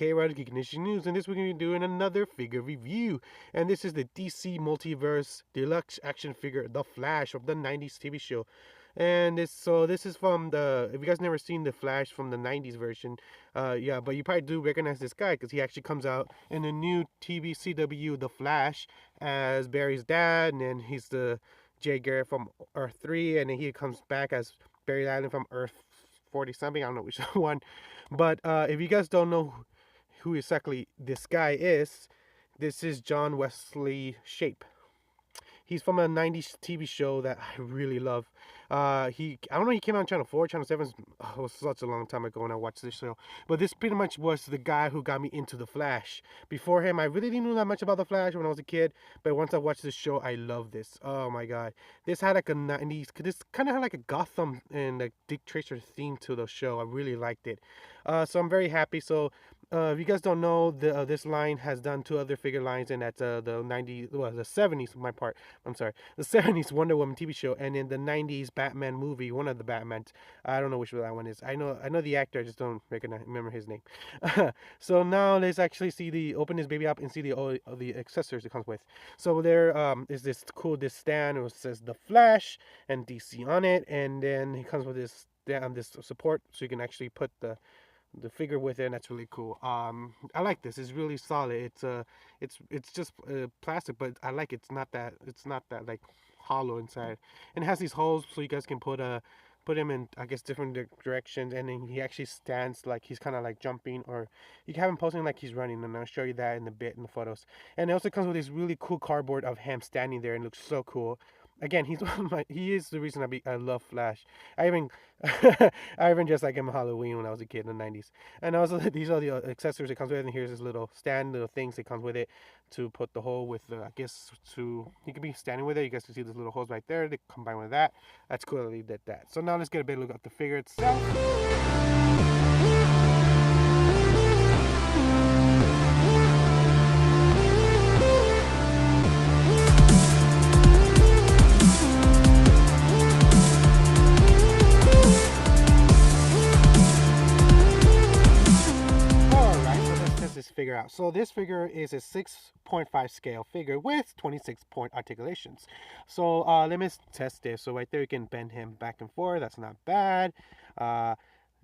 K-Rod Ignition News, and this we're going to be doing another figure review. And this is the DC Multiverse Deluxe Action Figure, The Flash, from the 90s TV show. And this is from the, if you guys never seen The Flash from the 90s version, yeah, but you probably do recognize this guy because he actually comes out in the new TV CW The Flash as Barry's dad, and then he's the Jay Garrett from Earth 3, and then he comes back as Barry Allen from Earth 40 something, I don't know which one. But if you guys don't know who exactly this guy is, this is John Wesley Shape. He's from a 90s TV show that I really love. I don't know, he came out on Channel 4, Channel 7. It was such a long time ago when I watched this show. But this pretty much was the guy who got me into The Flash. Before him, I really didn't know that much about The Flash when I was a kid. But once I watched this show, I love this. Oh my god. This had like a 90s, this kind of had like a Gotham and a Dick Tracer theme to the show. I really liked it. So I'm very happy. So if you guys don't know, this line has done two other figure lines, and that's the 90s, well, the 70s, my part. I'm sorry, the 70s Wonder Woman TV show, and in the 90s Batman movie, one of the Batmans. I don't know which one that one is. I know the actor, I just don't remember his name. So now let's actually open this baby up and see the accessories it comes with. So there is this stand. It says The Flash and DC on it, and then it comes with this support, so you can actually put the figure with it, and that's really cool. I like this. It's really solid. It's just plastic, but I like it. It's not that like hollow inside. And it has these holes so you guys can put him in, I guess, different directions, and then he actually stands like he's kind of like jumping, or you can have him posing like he's running, and I'll show you that in a bit in the photos. And it also comes with this really cool cardboard of him standing there, and it looks so cool. Again, he is the reason I love Flash. I even I even dressed like him on Halloween when I was a kid in the 90s. And also these are the accessories it comes with, and here's this little stand, little things that comes with it to put the hole with I guess you can be standing with it. You guys can see those little holes right there. They combine with that. That's cool that they did that. So now let's get a better look at the figure itself. Figure out. So this figure is a 6.5 scale figure with 26-point articulations. So let me test this. So right there you can bend him back and forth. That's not bad. And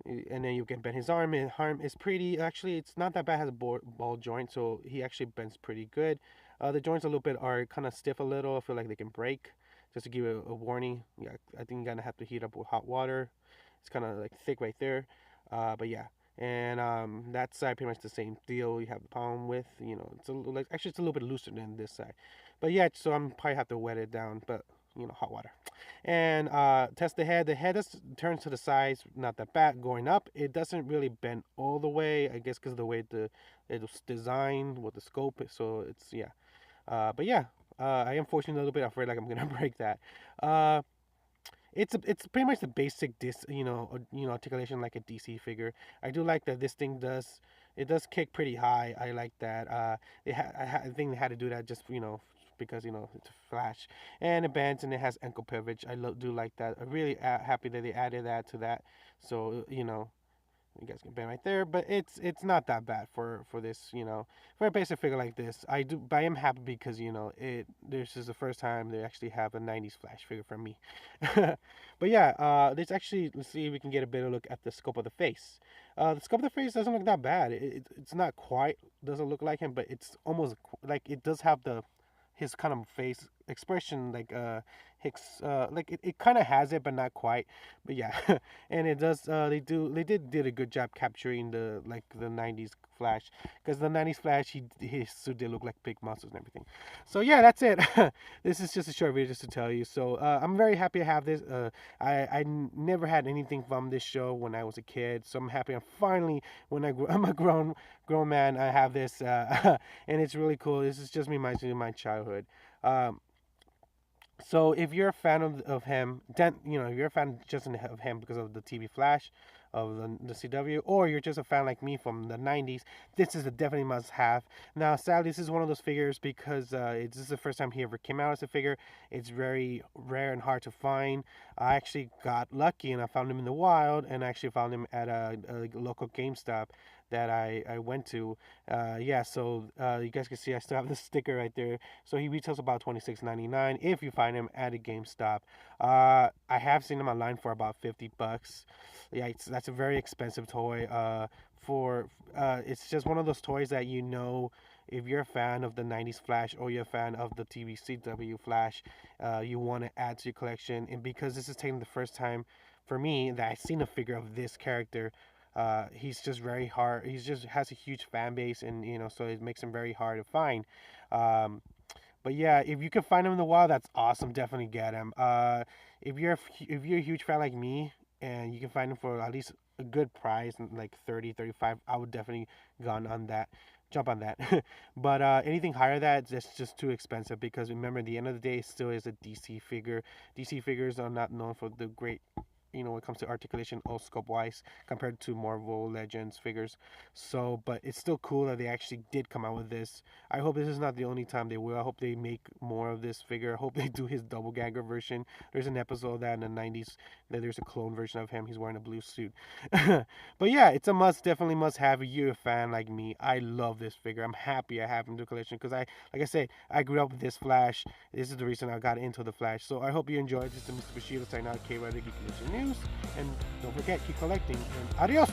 then you can bend his arm. His arm is pretty, actually it's not that bad. It has a ball joint, so he actually bends pretty good. The joints a little bit are kind of stiff a little. I feel like they can break. Just to give you a warning, yeah, I think you're gonna have to heat up with hot water. It's kind of like thick right there, but yeah. And that side pretty much the same deal. You have the palm width, it's a little, like, actually it's a little bit looser than this side, but yeah. So I'm probably have to wet it down, but hot water. And test the head. The head turns to the sides, not that bad. Going up, it doesn't really bend all the way, I guess, because of the way it was designed with the scope. So it's, yeah. But yeah, I am fortunately a little bit afraid like I'm gonna break that. It's pretty much the basic articulation like a DC figure. I do like that this thing does kick pretty high. I like that. I think they had to do that just because it's a Flash, and it bends and it has ankle privilege. I do like that. I'm really happy that they added that to that. So you guys can bend right there, but it's not that bad for this, for a basic figure like this. But I am happy because this is the first time they actually have a 90s Flash figure from me. But yeah, let's see if we can get a better look at the scope of the face. The scope of the face doesn't look that bad. It's not quite, doesn't look like him, but it's almost like it does have his kind of face expression, like Hicks, like it kind of has it, but not quite. But yeah, and it does. They did a good job capturing the 90s Flash, because the 90s Flash, his suit did look like big muscles and everything. So yeah, that's it. This is just a short video just to tell you. So I'm very happy I have this. I never had anything from this show when I was a kid, so I'm happy. I'm finally, I'm a grown man, I have this, and it's really cool. This is just reminds me of my childhood. So if you're a fan of him, then if you're a fan just of him because of the TV Flash, of the CW, or you're just a fan like me from the 90s, this is a definitely must have. Now, sadly, this is one of those figures because this is the first time he ever came out as a figure. It's very rare and hard to find. I actually got lucky and I found him in the wild, and I actually found him at a local GameStop that I went to. Yeah, so you guys can see I still have the sticker right there. So he retails about $26.99 if you find him at a GameStop. I have seen him online for about $50. Yeah, that's a very expensive toy. It's just one of those toys that if you're a fan of the 90s Flash or you're a fan of the TV CW Flash, you want to add to your collection. And because this is taking the first time for me that I've seen a figure of this character, he's just very hard. He's just has a huge fan base, and so it makes him very hard to find. Um, but yeah, if you can find him in the wild, that's awesome. Definitely get him. If you're a huge fan like me, and you can find him for at least a good price, like 30, 35, I would definitely gone on that, jump on that. But anything higher than that, that's just too expensive because remember, at the end of the day, it still is a DC figure. DC figures are not known for the great when it comes to articulation or scope wise compared to Marvel Legends figures. So, but it's still cool that they actually did come out with this. I hope this is not the only time they will. I hope they make more of this figure. I hope they do his double gagger version. There's an episode of that in the 90s that there's a clone version of him. He's wearing a blue suit. But yeah, it's a must, definitely must have. If you're a fan like me, I love this figure. I'm happy I have him in the collection because like I said, I grew up with this Flash. This is the reason I got into the Flash. So I hope you enjoyed. This is Mr. Bushido signing out, K-Rider Geek News. And don't forget, keep collecting. And adios!